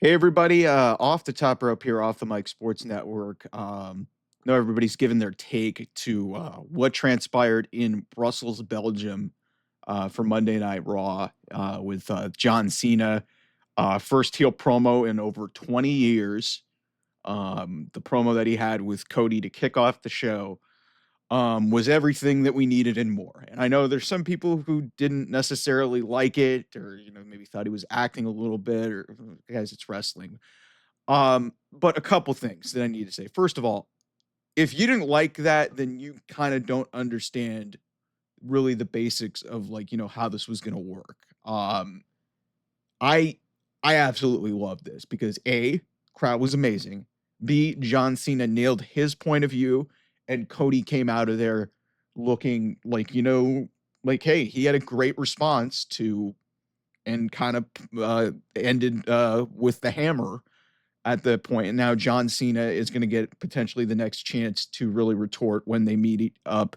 Hey everybody, off the top rope here, off the Mike Sports Network. Know everybody's given their take to what transpired in Brussels, Belgium, for Monday Night Raw with John Cena. First heel promo in over 20 years. The promo that he had with Cody to kick off the show was everything that we needed and more. And I know there's some people who didn't necessarily like it, or maybe thought he was acting a little bit, or guys, it's wrestling. But a couple things that I need to say. First of all, if you didn't like that, then you kind of don't understand really the basics of how this was going to work. I I absolutely love this because A, crowd was amazing. B, John Cena nailed his point of view and Cody came out of there looking like hey, he had a great response to and kind of ended with the hammer at the point. And now John Cena is going to get potentially the next chance to really retort when they meet up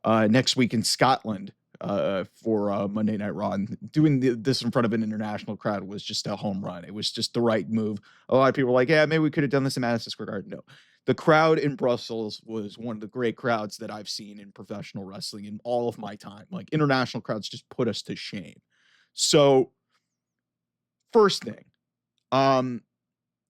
next week in Scotland for Monday Night Raw. And doing this in front of an international crowd was just a home run. It was just the right move. A lot of people were like, yeah, maybe we could have done this in Madison Square Garden. No. The crowd in Brussels was one of the great crowds that I've seen in professional wrestling in all of my time. Like international crowds just put us to shame. So, first thing, um,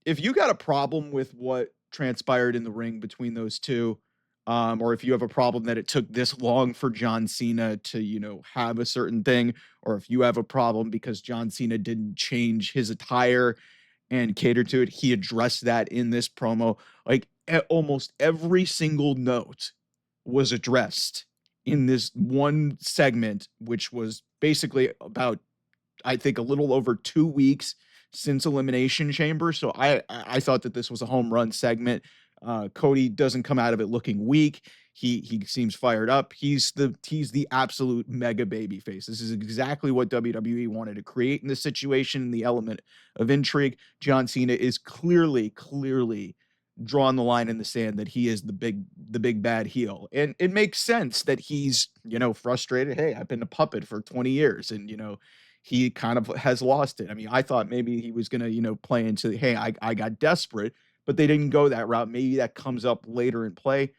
if you got a problem with what transpired in the ring between those two, or if you have a problem that it took this long for John Cena to, have a certain thing, or if you have a problem because John Cena didn't change his attire and cater to it, he addressed that in this promo. Like almost every single note was addressed in this one segment, which was basically about, I think, a little over 2 weeks since Elimination Chamber. So I thought that this was a home run segment. Cody doesn't come out of it looking weak. He seems fired up. He's the absolute mega baby face. This is exactly what WWE wanted to create in this situation, the element of intrigue. John Cena is clearly drawn the line in the sand that he is the big bad heel. And it makes sense that he's, frustrated. Hey, I've been a puppet for 20 years and he kind of has lost it. I mean, I thought maybe he was gonna, play into, hey, I got desperate, but they didn't go that route. Maybe that comes up later in play.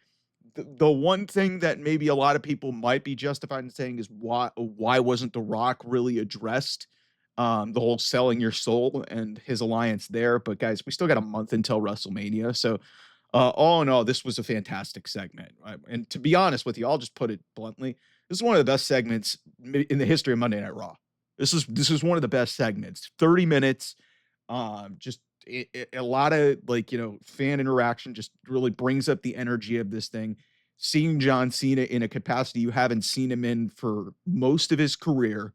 The one thing that maybe a lot of people might be justified in saying is why wasn't The Rock really addressed? The whole selling your soul and his alliance there. But guys, we still got a month until WrestleMania. So all in all, this was a fantastic segment. And to be honest with you, I'll just put it bluntly. This is one of the best segments in the history of Monday Night Raw. This is one of the best segments. 30 minutes, just a lot of fan interaction. Just really brings up the energy of this thing. Seeing John Cena in a capacity you haven't seen him in for most of his career,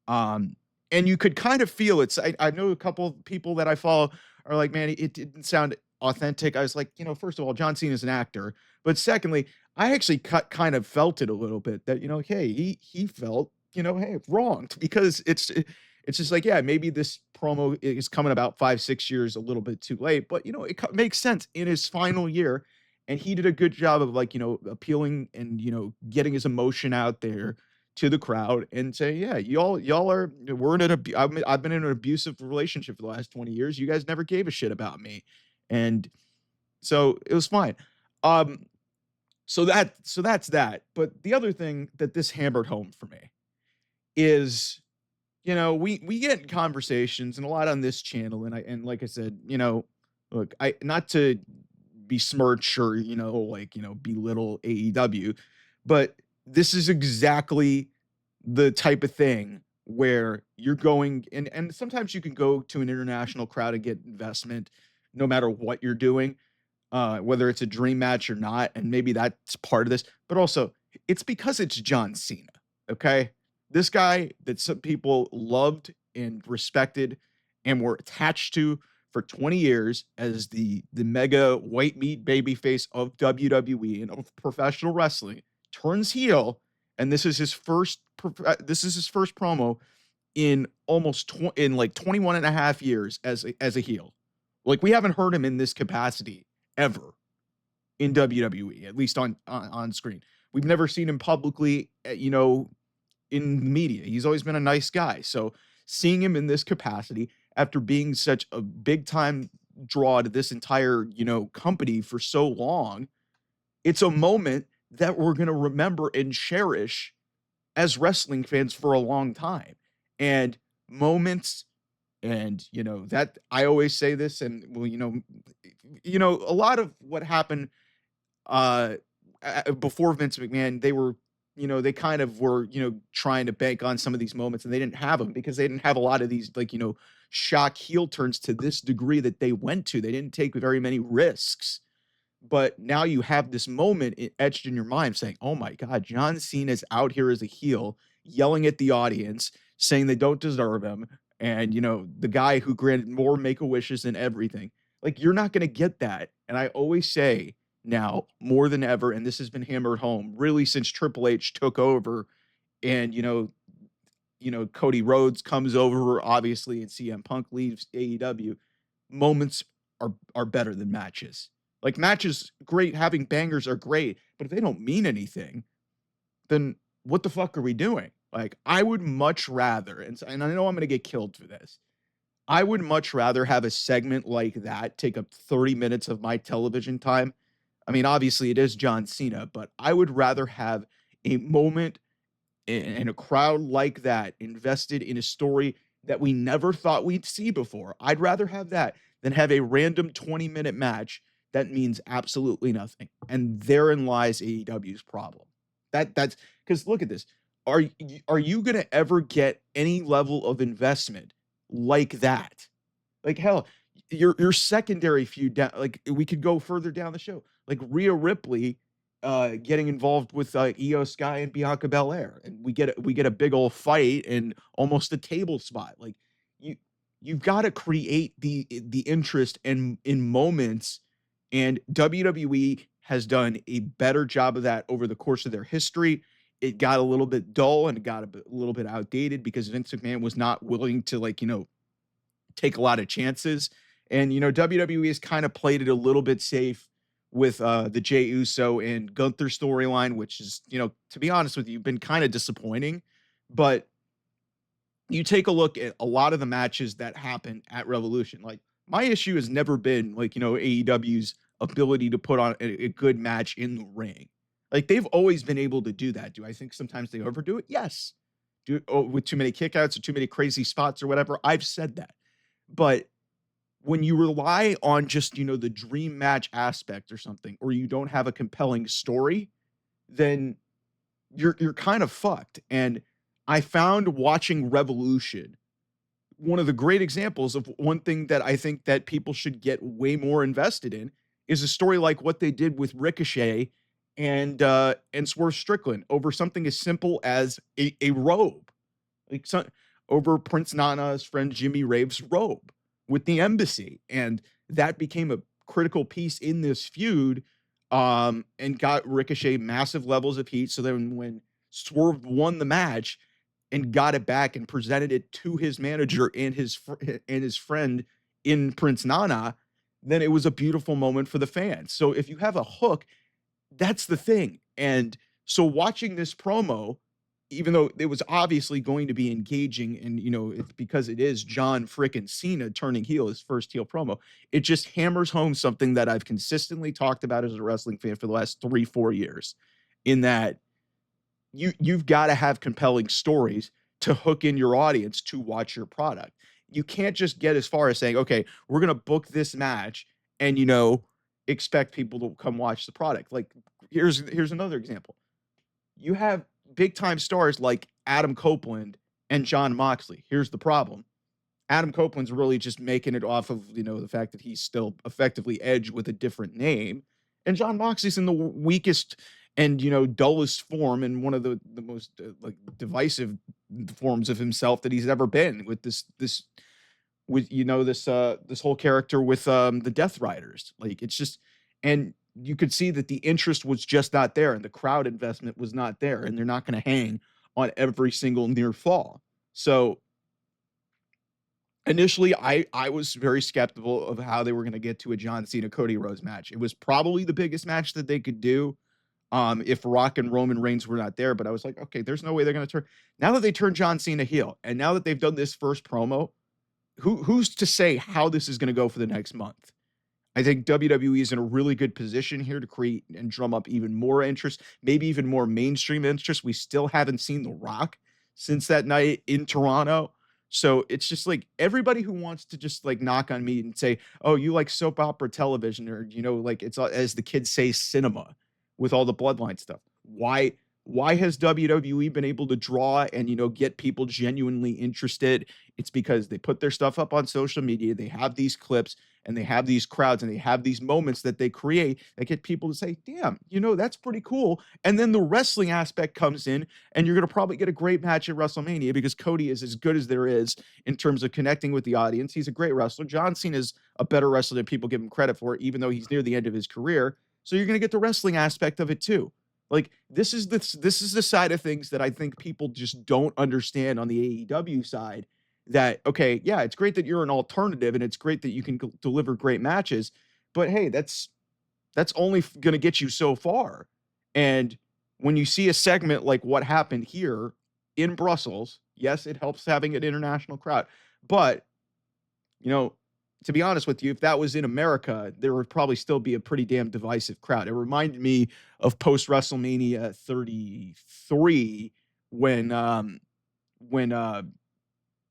and you could kind of feel it. I know a couple of people that I follow are like, man, it didn't sound authentic. I was like, first of all, John Cena is an actor, but secondly, I actually kind of felt it a little bit that hey, he felt hey, wronged because it's just like, yeah, maybe this promo is coming about 5-6 years a little bit too late, but it makes sense in his final year, and he did a good job of appealing and getting his emotion out there to the crowd and say, yeah, y'all are we're in I've been in an abusive relationship for the last 20 years. You guys never gave a shit about me, and so it was fine. Um, so that's that. But the other thing that this hammered home for me is, we get in conversations and a lot on this channel, and like I said, look, I not to besmirch or belittle AEW, but this is exactly the type of thing where you're going and sometimes you can go to an international crowd and get investment no matter what you're doing, whether it's a dream match or not, and maybe that's part of this, but also it's because it's John Cena, okay? This guy that some people loved and respected and were attached to for 20 years as the mega white meat babyface of WWE and of professional wrestling turns heel, and this is his first promo in in like 21 and a half years as a heel. Like we haven't heard him in this capacity ever in WWE, at least on screen. We've never seen him publicly, in the media. He's always been a nice guy. So seeing him in this capacity after being such a big time draw to this entire, company for so long. It's a moment that we're going to remember and cherish as wrestling fans for a long time. And moments, and that I always say this, and well, a lot of what happened uh before Vince McMahon, they were, they kind of were, trying to bank on some of these moments, and they didn't have them because they didn't have a lot of these, like, shock heel turns to this degree that they went to. They didn't take very many risks. But now you have this moment etched in your mind saying, oh my God, John Cena's out here as a heel, yelling at the audience, saying they don't deserve him. And, the guy who granted more make a wishes than everything. Like, you're not going to get that. And I always say now, more than ever, and this has been hammered home really since Triple H took over, and, Cody Rhodes comes over, obviously, and CM Punk leaves AEW. Moments are better than matches. Like, matches, great, having bangers are great, but if they don't mean anything, then what the fuck are we doing? Like, I would much rather, and I know I'm gonna get killed for this. I would much rather have a segment like that take up 30 minutes of my television time. I mean, obviously it is John Cena, but I would rather have a moment and a crowd like that invested in a story that we never thought we'd see before. I'd rather have that than have a random 20-minute match that means absolutely nothing. And therein lies AEW's problem. That's because look at this. Are you gonna ever get any level of investment like that? Like, hell, your secondary feud down, like, we could go further down the show. Like Rhea Ripley getting involved with Io Sky and Bianca Belair, and we get a big old fight and almost a table spot. Like, you you've got to create the interest in moments, and WWE has done a better job of that over the course of their history. It got a little bit dull and it got a little bit outdated because Vince McMahon was not willing to, like, take a lot of chances. And, WWE has kind of played it a little bit safe with the Jey Uso and Gunther storyline, which is, to be honest with you, been kind of disappointing. But you take a look at a lot of the matches that happen at Revolution. Like, my issue has never been, like, AEW's ability to put on a good match in the ring. Like, they've always been able to do that. Do I think sometimes they overdo it? Yes. With too many kickouts or too many crazy spots or whatever? I've said that. But when you rely on just, the dream match aspect or something, or you don't have a compelling story, then you're kind of fucked. And I found watching Revolution one of the great examples of one thing that I think that people should get way more invested in is a story like what they did with Ricochet and Swerve Strickland over something as simple as a robe, like over Prince Nana's friend Jimmy Rave's robe with the embassy, and that became a critical piece in this feud, and got Ricochet massive levels of heat. So then when Swerve won the match and got it back and presented it to his manager and his friend in Prince Nana, then it was a beautiful moment for the fans. So if you have a hook, that's the thing. And so watching this promo, even though it was obviously going to be engaging, and it's because it is John frickin' Cena turning heel, his first heel promo, it just hammers home something that I've consistently talked about as a wrestling fan for the last 3-4 years, in that you've got to have compelling stories to hook in your audience to watch your product. You can't just get as far as saying, okay, we're going to book this match and, expect people to come watch the product. Like, here's another example. You have big time stars like Adam Copeland and John Moxley. Here's the problem. Adam Copeland's really just making it off of, the fact that he's still effectively Edge with a different name. And John Moxley's in the weakest and, dullest form, and one of the most like divisive forms of himself that he's ever been, with this with, this whole character with the Death Riders. Like, it's just, and you could see that the interest was just not there and the crowd investment was not there, and they're not going to hang on every single near fall. So initially, I was very skeptical of how they were going to get to a John Cena Cody Rhodes match. It was probably the biggest match that they could do, if Rock and Roman Reigns were not there. But I was like, okay, there's no way they're going to turn. Now that they turned John Cena heel, and now that they've done this first promo, who's to say how this is going to go for the next month? I think WWE is in a really good position here to create and drum up even more interest, maybe even more mainstream interest. We still haven't seen The Rock since that night in Toronto. So it's just like everybody who wants to just like knock on me and say, "Oh, you like soap opera television," or like it's as the kids say, cinema with all the bloodline stuff. Why has WWE been able to draw and get people genuinely interested? It's because they put their stuff up on social media. They have these clips and they have these crowds and they have these moments that they create that get people to say, damn, that's pretty cool. And then the wrestling aspect comes in, and you're going to probably get a great match at WrestleMania because Cody is as good as there is in terms of connecting with the audience. He's a great wrestler. John Cena is a better wrestler than people give him credit for, even though he's near the end of his career. So you're going to get the wrestling aspect of it too. Like this is the side of things that I think people just don't understand on the AEW side. That okay, yeah, it's great that you're an alternative and it's great that you can deliver great matches, but hey, that's only going to get you so far. And when you see a segment like what happened here in Brussels, yes, it helps having an international crowd, but you know, to be honest with you, if that was in America, there would probably still be a pretty damn divisive crowd. It reminded me of post WrestleMania 33 when when uh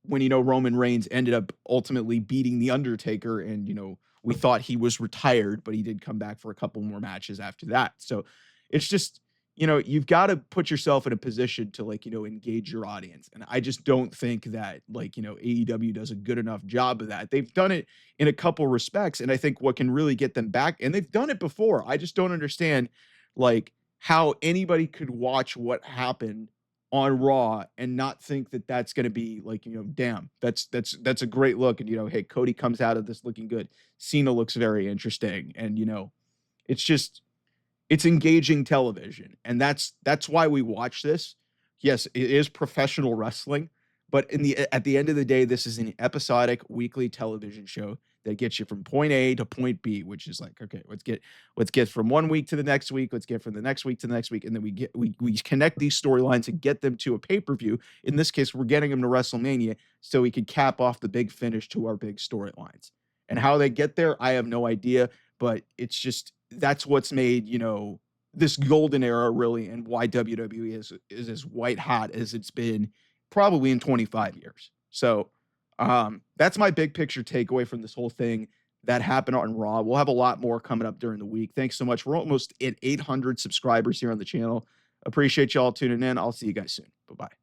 when Roman Reigns ended up ultimately beating the Undertaker, and we thought he was retired, but he did come back for a couple more matches after that. So it's just you've got to put yourself in a position to like engage your audience, and I just don't think that like AEW does a good enough job of that. They've done it in a couple respects, and I think what can really get them back, and they've done it before. I just don't understand like how anybody could watch what happened on Raw and not think that that's going to be like, damn, that's a great look. And, hey, Cody comes out of this looking good. Cena looks very interesting. And, it's just, it's engaging television. And that's why we watch this. Yes, it is professional wrestling, but at the end of the day, this is an episodic weekly television show that gets you from point A to point B, which is like, okay, let's get from one week to the next week, let's get from the next week to the next week, and then we connect these storylines and get them to a pay-per-view. In this case, we're getting them to WrestleMania so we can cap off the big finish to our big storylines. And how they get there, I have no idea, but it's just that's what's made, this golden era really, and why WWE is as white hot as it's been probably in 25 years. So that's my big picture takeaway from this whole thing that happened on Raw. We'll have a lot more coming up during the week. Thanks so much. We're almost at 800 subscribers here on the channel. Appreciate y'all tuning in. I'll see you guys soon. Bye-bye.